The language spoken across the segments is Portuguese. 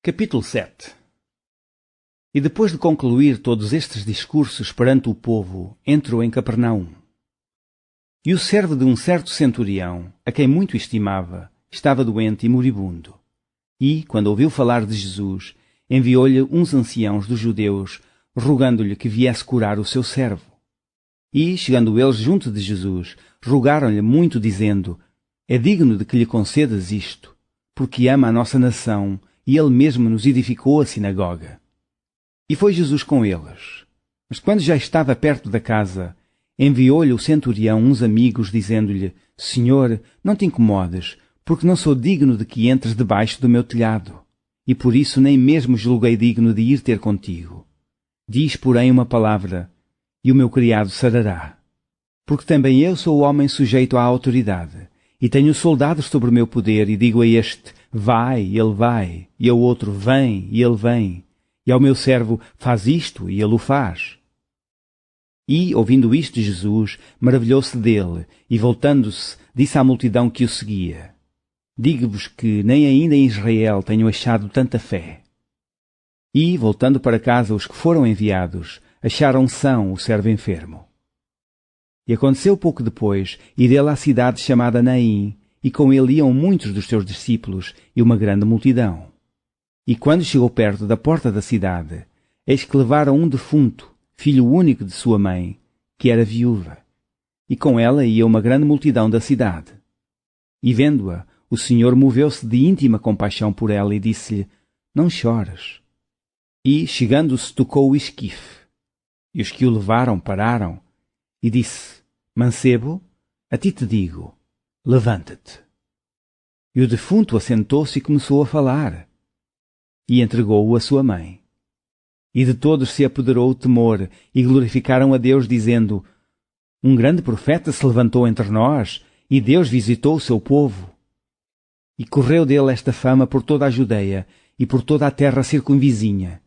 Capítulo 7. E depois de concluir todos estes discursos perante o povo, entrou em Capernaum. E o servo de um certo centurião, a quem muito estimava, estava doente e moribundo. E, quando ouviu falar de Jesus, enviou-lhe uns anciãos dos judeus, rogando-lhe que viesse curar o seu servo. E, chegando eles junto de Jesus, rogaram-lhe muito, dizendo: É digno de que lhe concedas isto, porque ama a nossa nação, e ele mesmo nos edificou a sinagoga. E foi Jesus com eles. Mas quando já estava perto da casa, enviou-lhe o centurião uns amigos, dizendo-lhe: Senhor, não te incomodes, porque não sou digno de que entres debaixo do meu telhado, e por isso nem mesmo julguei digno de ir ter contigo. Diz, porém, uma palavra, e o meu criado sarará. Porque também eu sou homem sujeito à autoridade, e tenho soldados sobre o meu poder, e digo a este: vai, e ele vai, e ao outro: vem, e ele vem, e ao meu servo: faz isto, e ele o faz. E, ouvindo isto, Jesus maravilhou-se dele, e voltando-se, disse à multidão que o seguia: Digo-vos que nem ainda em Israel tenho achado tanta fé. E, voltando para casa os que foram enviados, acharam são o servo enfermo. E aconteceu pouco depois, ir ele à cidade chamada Naim, e com ele iam muitos dos seus discípulos e uma grande multidão. E quando chegou perto da porta da cidade, eis que levaram um defunto, filho único de sua mãe, que era viúva. E com ela ia uma grande multidão da cidade. E vendo-a, o Senhor moveu-se de íntima compaixão por ela e disse-lhe: Não chores. E, chegando-se, tocou o esquife. E os que o levaram pararam, e disse: Mancebo, a ti te digo, levanta-te. E o defunto assentou-se e começou a falar, e entregou-o à sua mãe. E de todos se apoderou o temor, e glorificaram a Deus, dizendo: Um grande profeta se levantou entre nós, e Deus visitou o seu povo. E correu dele esta fama por toda a Judeia, e por toda a terra circunvizinha.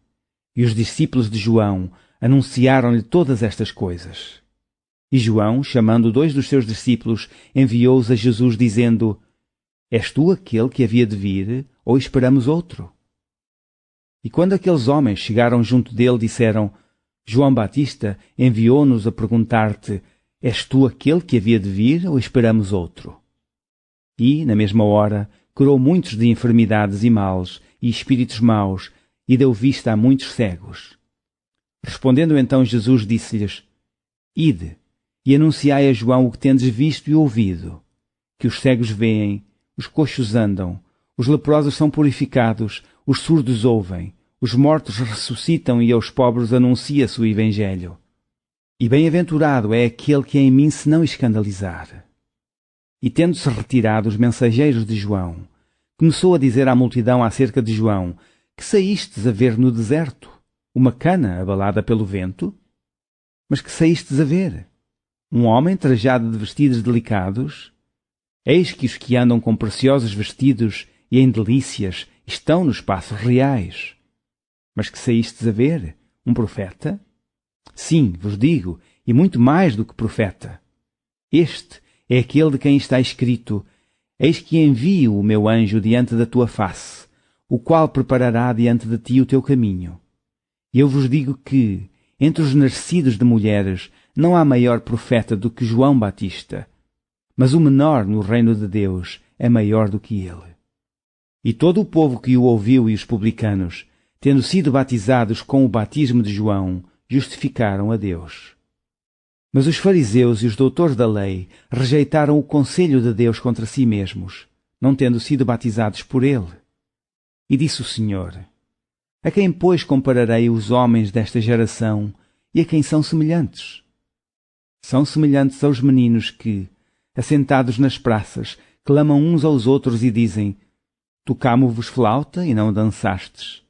E os discípulos de João anunciaram-lhe todas estas coisas. E João, chamando 2 dos seus discípulos, enviou-os a Jesus, dizendo: És tu aquele que havia de vir, ou esperamos outro? E quando aqueles homens chegaram junto dele, disseram: João Batista enviou-nos a perguntar-te: És tu aquele que havia de vir, ou esperamos outro? E, na mesma hora, curou muitos de enfermidades e males, e espíritos maus, e deu vista a muitos cegos. Respondendo então Jesus, disse-lhes: Ide, e anunciai a João o que tendes visto e ouvido, que os cegos veem, os coxos andam, os leprosos são purificados, os surdos ouvem, os mortos ressuscitam e aos pobres anuncia-se o Evangelho. E bem-aventurado é aquele que em mim se não escandalizar. E tendo-se retirado os mensageiros de João, começou a dizer à multidão acerca de João: Que saístes a ver no deserto? Uma cana abalada pelo vento? Mas que saístes a ver? Um homem trajado de vestidos delicados? Eis que os que andam com preciosos vestidos e em delícias estão nos passos reais. Mas que saístes a ver? Um profeta? Sim, vos digo, e muito mais do que profeta. Este é aquele de quem está escrito: Eis que envio o meu anjo diante da tua face, o qual preparará diante de ti o teu caminho. E eu vos digo que, entre os nascidos de mulheres, não há maior profeta do que João Batista, mas o menor no reino de Deus é maior do que ele. E todo o povo que o ouviu e os publicanos, tendo sido batizados com o batismo de João, justificaram a Deus. Mas os fariseus e os doutores da lei rejeitaram o conselho de Deus contra si mesmos, não tendo sido batizados por ele. E disse o Senhor: A quem, pois, compararei os homens desta geração, e a quem são semelhantes? São semelhantes aos meninos que, assentados nas praças, clamam uns aos outros e dizem: Tocamo-vos flauta e não dançastes.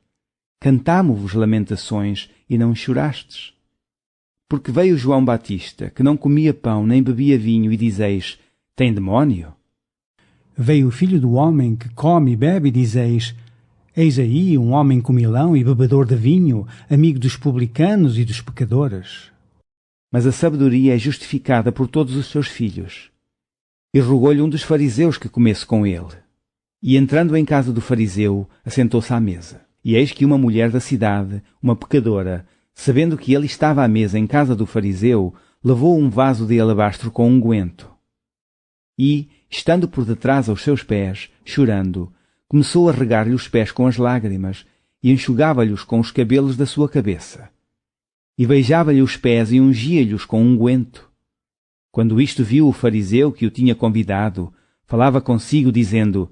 Cantamo-vos lamentações e não chorastes. Porque veio João Batista, que não comia pão nem bebia vinho, e dizeis: Tem demónio? Veio o Filho do Homem, que come e bebe, e dizeis: Eis aí um homem comilão e bebedor de vinho, amigo dos publicanos e dos pecadores. Mas a sabedoria é justificada por todos os seus filhos. E rogou-lhe um dos fariseus que comesse com ele. E entrando em casa do fariseu, assentou-se à mesa. E eis que uma mulher da cidade, uma pecadora, sabendo que ele estava à mesa em casa do fariseu, levou um vaso de alabastro com unguento. E, estando por detrás aos seus pés, chorando, começou a regar-lhe os pés com as lágrimas e enxugava-lhes com os cabelos da sua cabeça. E beijava-lhe os pés e ungia-lhes com unguento. Quando isto viu o fariseu que o tinha convidado, falava consigo, dizendo: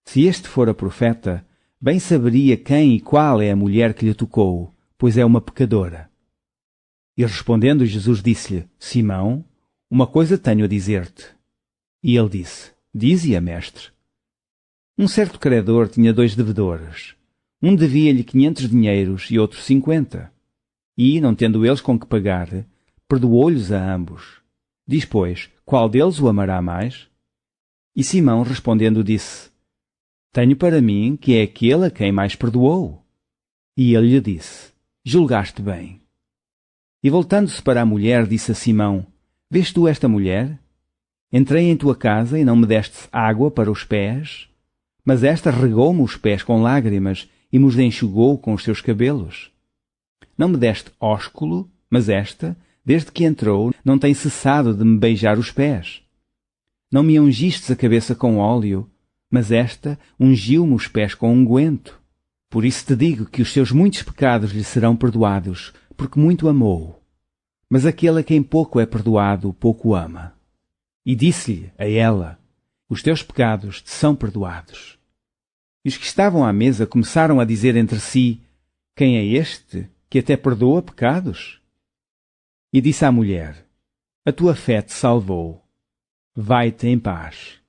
Se este fora profeta, bem saberia quem e qual é a mulher que lhe tocou, pois é uma pecadora. E respondendo Jesus disse-lhe: Simão, uma coisa tenho a dizer-te. E ele disse: Dize-a, mestre. Um certo credor tinha 2 devedores. Um devia-lhe 500 dinheiros e outro 50. E, não tendo eles com que pagar, perdoou-lhes a ambos. Diz, pois, qual deles o amará mais? E Simão, respondendo, disse: Tenho para mim que é aquele a quem mais perdoou. E ele lhe disse: Julgaste bem. E voltando-se para a mulher, disse a Simão: Vês tu esta mulher? Entrei em tua casa e não me deste água para os pés, mas esta regou-me os pés com lágrimas e me os enxugou com os seus cabelos. Não me deste ósculo, mas esta, desde que entrou, não tem cessado de me beijar os pés. Não me ungistes a cabeça com óleo, mas esta ungiu-me os pés com unguento. Por isso te digo que os seus muitos pecados lhe serão perdoados, porque muito amou. Mas aquele a quem pouco é perdoado, pouco ama. E disse-lhe a ela: Os teus pecados te são perdoados. E os que estavam à mesa começaram a dizer entre si: Quem é este que até perdoa pecados? E disse à mulher: A tua fé te salvou. Vai-te em paz.